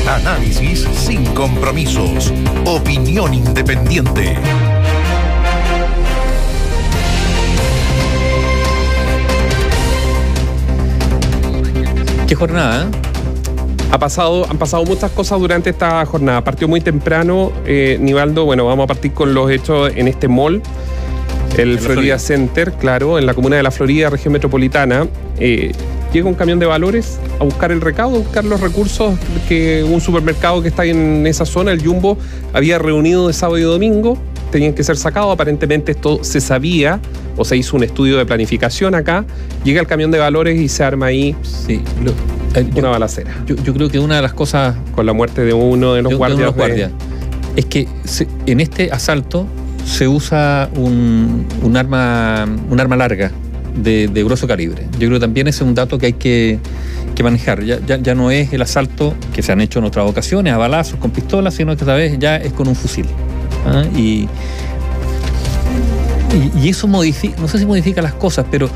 Análisis sin compromisos. Opinión independiente. ¿Qué jornada? Han pasado muchas cosas durante esta jornada. Partió muy temprano, Nivaldo. Bueno, vamos a partir con los hechos en este mall, el Florida Center, claro, en la comuna de La Florida, región metropolitana. Llega un camión de valores a buscar el recaudo, a buscar los recursos que un supermercado que está en esa zona, el Jumbo, había reunido de sábado y domingo. Tenían que ser sacados. Aparentemente esto se sabía o se hizo un estudio de planificación acá. Llega el camión de valores y se arma ahí una balacera. Yo creo que una de las cosas, con la muerte de uno de los guardias, es que en este asalto se usa un arma larga de grueso calibre. Yo creo que también ese es un dato que hay que manejar. Ya no es el asalto que se han hecho en otras ocasiones a balazos con pistolas, sino que esta vez ya es con un fusil. Y eso modifica, no sé si modifica las cosas, pero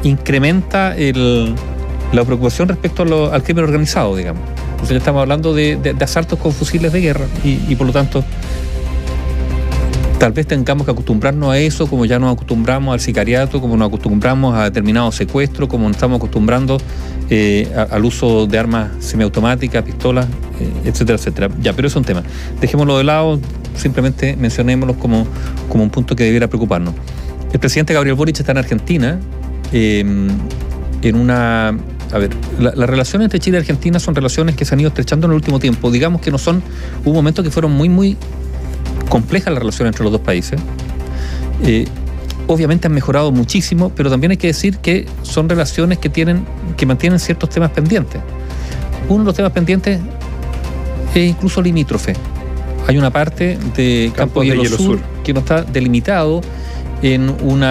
incrementa la preocupación respecto al crimen organizado, digamos. Entonces ya estamos hablando de asaltos con fusiles de guerra y por lo tanto tal vez tengamos que acostumbrarnos a eso, como ya nos acostumbramos al sicariato, como nos acostumbramos a determinados secuestros, como nos estamos acostumbrando al uso de armas semiautomáticas, pistolas, etcétera, etcétera. Ya, pero eso es un tema. Dejémoslo de lado, simplemente mencionémoslo como un punto que debiera preocuparnos. El presidente Gabriel Boric está en Argentina, las relaciones entre Chile y Argentina son relaciones que se han ido estrechando en el último tiempo. Digamos que hubo momentos que fueron muy, muy complejas las relaciones entre los dos países. Obviamente han mejorado muchísimo, pero también hay que decir que son relaciones que mantienen ciertos temas pendientes. Uno de los temas pendientes es incluso limítrofe. Hay una parte de Campo de Hielo Sur que no está delimitado en un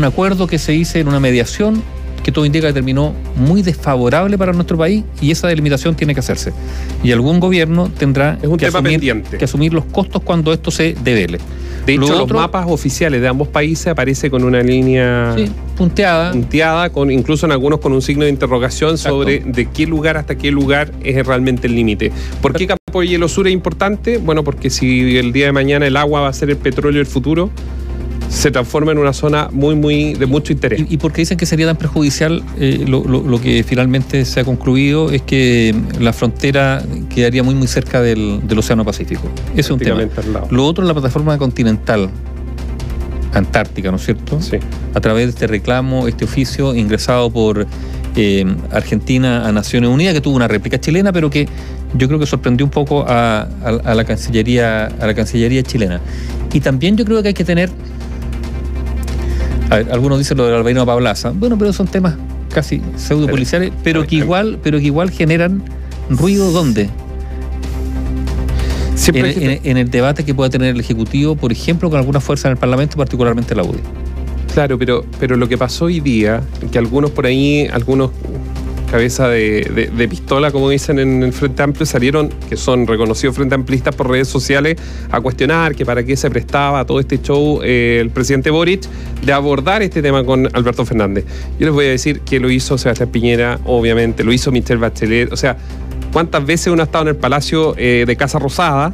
acuerdo que se hizo en una mediación que todo indica que terminó muy desfavorable para nuestro país, y esa delimitación tiene que hacerse. Y algún gobierno tendrá que asumir los costos cuando esto se devele. De hecho, los mapas oficiales de ambos países aparece con una línea punteada, incluso en algunos con un signo de interrogación. Exacto. Sobre de qué lugar hasta qué lugar es realmente el límite. ¿Por qué Campo de Hielo Sur es importante? Bueno, porque si el día de mañana el agua va a ser el petróleo del futuro, se transforma en una zona muy de mucho interés. Y porque dicen que sería tan perjudicial, lo que finalmente se ha concluido es que la frontera quedaría muy cerca del Océano Pacífico. Eso es un tema. Lo otro es la plataforma continental antártica, ¿no es cierto? Sí. A través de este reclamo, este oficio ingresado por Argentina a Naciones Unidas, que tuvo una réplica chilena, pero que yo creo que sorprendió un poco a la Cancillería chilena. Y también yo creo que hay que tener... A ver, algunos dicen lo del Albaino Pablaza. Bueno, pero son temas casi pseudo-policiales, pero que igual generan ruido. ¿Dónde? En el debate que pueda tener el Ejecutivo, por ejemplo, con alguna fuerza en el Parlamento, particularmente la UDI. Claro, pero lo que pasó hoy día, que algunos por ahí, cabeza de pistola, como dicen en el Frente Amplio, salieron, que son reconocidos Frente Amplistas por redes sociales, a cuestionar que para qué se prestaba todo este show el presidente Boric de abordar este tema con Alberto Fernández. Yo les voy a decir que lo hizo Sebastián Piñera, obviamente, lo hizo Michelle Bachelet. O sea, ¿cuántas veces uno ha estado en el Palacio de Casa Rosada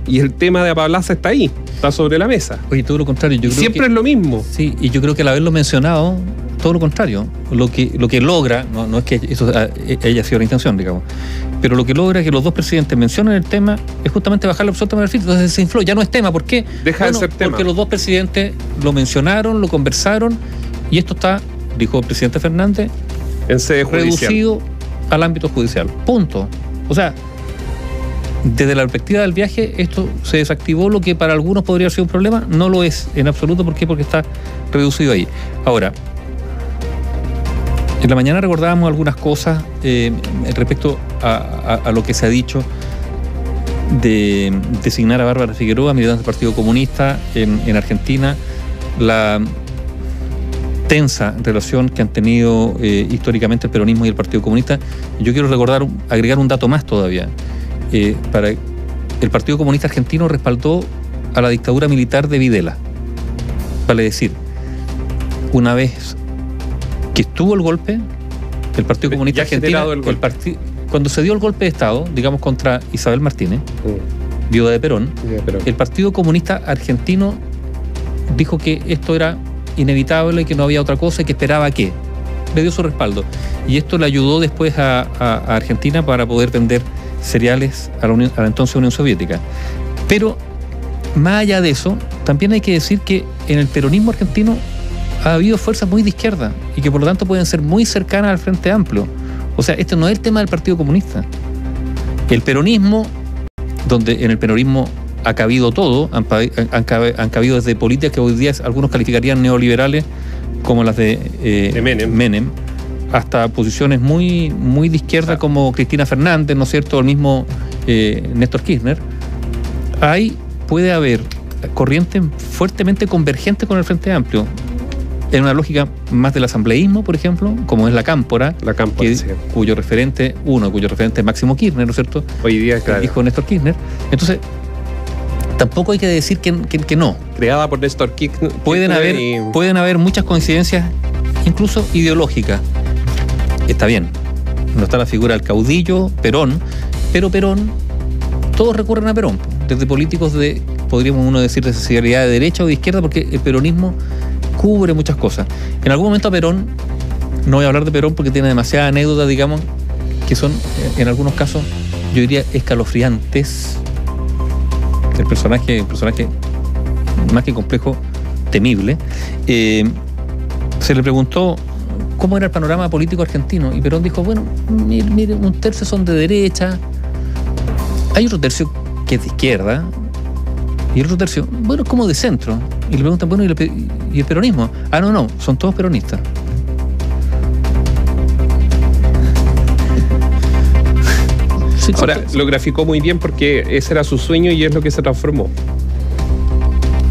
y el tema de Apablaza está ahí, está sobre la mesa? Oye, todo lo contrario. Yo creo siempre es lo mismo. Sí, y yo creo que al haberlo mencionado, todo lo contrario. Lo que logra, no es que eso haya sido la intención, digamos, pero lo que logra que los dos presidentes mencionen el tema es justamente bajarle absolutamente el filtro. Entonces se infló, ya no es tema. ¿Por qué? Deja de ser tema. Porque los dos presidentes lo mencionaron, lo conversaron, y esto está, dijo el presidente Fernández, en sede judicial, reducido al ámbito judicial. Punto. O sea, desde la perspectiva del viaje, esto se desactivó. Lo que para algunos podría ser un problema, no lo es en absoluto. ¿Por qué? Porque está reducido ahí. Ahora, en la mañana recordábamos algunas cosas respecto a lo que se ha dicho de designar a Bárbara Figueroa, militante del Partido Comunista en Argentina, la tensa relación que han tenido históricamente el peronismo y el Partido Comunista. Yo quiero agregar un dato más todavía. El Partido Comunista Argentino respaldó a la dictadura militar de Videla. Vale decir, una vez que estuvo el golpe, el Partido Comunista Argentino, cuando se dio el golpe de Estado, digamos, contra Isabel Martínez, viuda de Perón, el Partido Comunista Argentino dijo que esto era inevitable, que no había otra cosa y que esperaba que. Le dio su respaldo. Y esto le ayudó después a Argentina para poder vender cereales a la entonces Unión Soviética. Pero, más allá de eso, también hay que decir que en el peronismo argentino ha habido fuerzas muy de izquierda y que por lo tanto pueden ser muy cercanas al Frente Amplio. O sea, este no es el tema del Partido Comunista. El peronismo, donde en el peronismo ha cabido todo, han cabido desde políticas que hoy día algunos calificarían neoliberales, como las de Menem, hasta posiciones muy, muy de izquierda como Cristina Fernández, ¿no es cierto?, o el mismo Néstor Kirchner. Ahí puede haber corrientes fuertemente convergentes con el Frente Amplio, en una lógica más del asambleísmo, por ejemplo, como es la Cámpora, sí, cuyo referente es Máximo Kirchner, ¿no es cierto? Hoy día, claro. Hijo de Néstor Kirchner. Entonces, tampoco hay que decir que no. Creada por Néstor Kirchner. Pueden haber muchas coincidencias, incluso ideológicas. Está bien. No está la figura del caudillo, Perón, pero Perón, todos recurren a Perón, desde políticos podríamos uno decir, de sensibilidad de derecha o de izquierda, porque el peronismo cubre muchas cosas. En algún momento a Perón, no voy a hablar de Perón porque tiene demasiadas anécdotas, digamos, que son, en algunos casos, yo diría, escalofriantes. El personaje más que complejo, temible. Se le preguntó cómo era el panorama político argentino y Perón dijo, bueno, mire, un tercio son de derecha, hay otro tercio que es de izquierda y el otro tercio, bueno, es como de centro. Y le preguntan, bueno, ¿y el peronismo? Ah, no, son todos peronistas. Sí, ahora, lo graficó muy bien porque ese era su sueño y es lo que se transformó.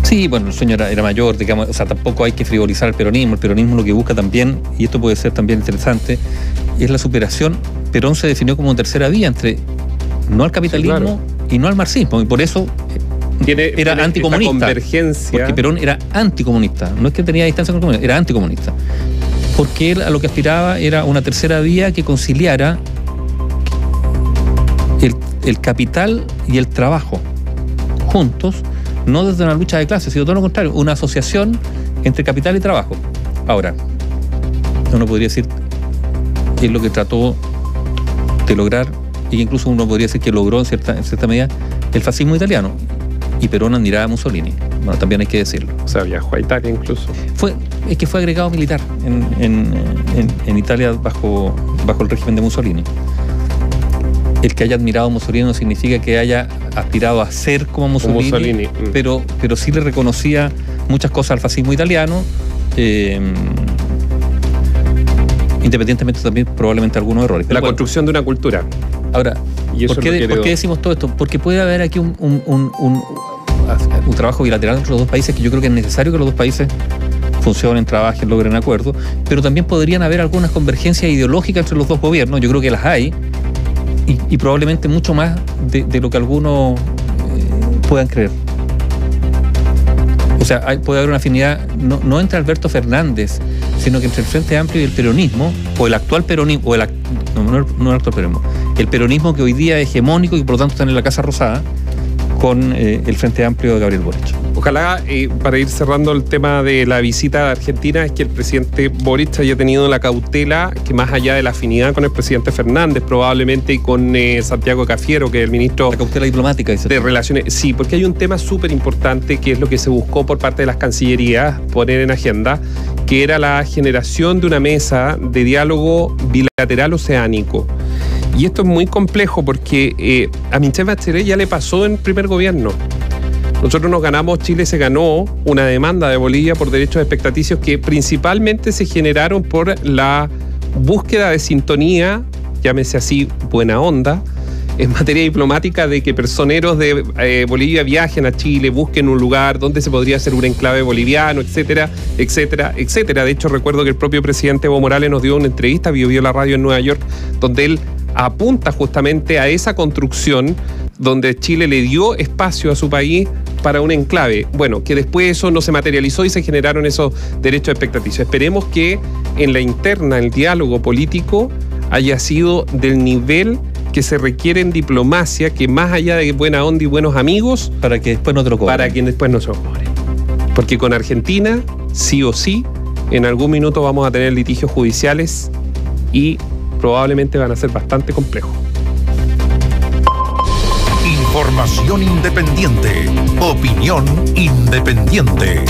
Sí, bueno, el sueño era mayor, digamos, o sea, tampoco hay que frivolizar el peronismo. El peronismo lo que busca también, y esto puede ser también interesante, es la superación. Perón se definió como tercera vía entre no al capitalismo, sí, claro, y no al marxismo, y por eso era anticomunista. Convergencia. Porque Perón era anticomunista, no es que tenía distancia con el comunismo, era anticomunista. Porque él a lo que aspiraba era una tercera vía que conciliara el capital y el trabajo juntos, no desde una lucha de clases, sino todo lo contrario, una asociación entre capital y trabajo. Ahora, uno podría decir que es lo que trató de lograr, y que incluso uno podría decir que logró en cierta medida el fascismo italiano, y Perón admiraba a Mussolini. Bueno, también hay que decirlo. O sea, viajó a Italia incluso. Fue agregado militar en Italia bajo el régimen de Mussolini. El que haya admirado a Mussolini no significa que haya aspirado a ser como Mussolini. Pero sí le reconocía muchas cosas al fascismo italiano, independientemente también probablemente algunos errores. La construcción de una cultura. Ahora, ¿por qué decimos todo esto? Porque puede haber aquí un trabajo bilateral entre los dos países, que yo creo que es necesario que los dos países funcionen, trabajen, logren acuerdos, pero también podrían haber algunas convergencias ideológicas entre los dos gobiernos. Yo creo que las hay, y probablemente mucho más de lo que algunos puedan creer. O sea, puede haber una afinidad no entre Alberto Fernández, sino que entre el Frente Amplio y el peronismo, o el actual peronismo, no el actual peronismo, el peronismo que hoy día es hegemónico y por lo tanto está en la Casa Rosada, con el Frente Amplio de Gabriel Boric. Ojalá, para ir cerrando el tema de la visita a Argentina, es que el presidente Boric haya tenido la cautela que, más allá de la afinidad con el presidente Fernández, probablemente, y con Santiago Cafiero, que es el ministro... La cautela diplomática, dice. De Relaciones... Sí, porque hay un tema súper importante que es lo que se buscó por parte de las cancillerías poner en agenda, que era la generación de una mesa de diálogo bilateral oceánico. Y esto es muy complejo porque a Michelle Bachelet ya le pasó en el primer gobierno. Nosotros nos ganamos, Chile se ganó una demanda de Bolivia por derechos expectaticios que principalmente se generaron por la búsqueda de sintonía, llámese así, buena onda, en materia diplomática, de que personeros de Bolivia viajen a Chile, busquen un lugar donde se podría hacer un enclave boliviano, etcétera, etcétera, etcétera. De hecho, recuerdo que el propio presidente Evo Morales nos dio una entrevista, vio la radio en Nueva York, donde él apunta justamente a esa construcción donde Chile le dio espacio a su país para un enclave. Bueno, que después eso no se materializó y se generaron esos derechos expectativos. Esperemos que en la interna, el diálogo político, haya sido del nivel que se requiere en diplomacia, que más allá de buena onda y buenos amigos, para que después no te lo cobren. Para que después no se lo cobren. Porque con Argentina, sí o sí, en algún minuto vamos a tener litigios judiciales y probablemente van a ser bastante complejos. Información independiente. Opinión independiente.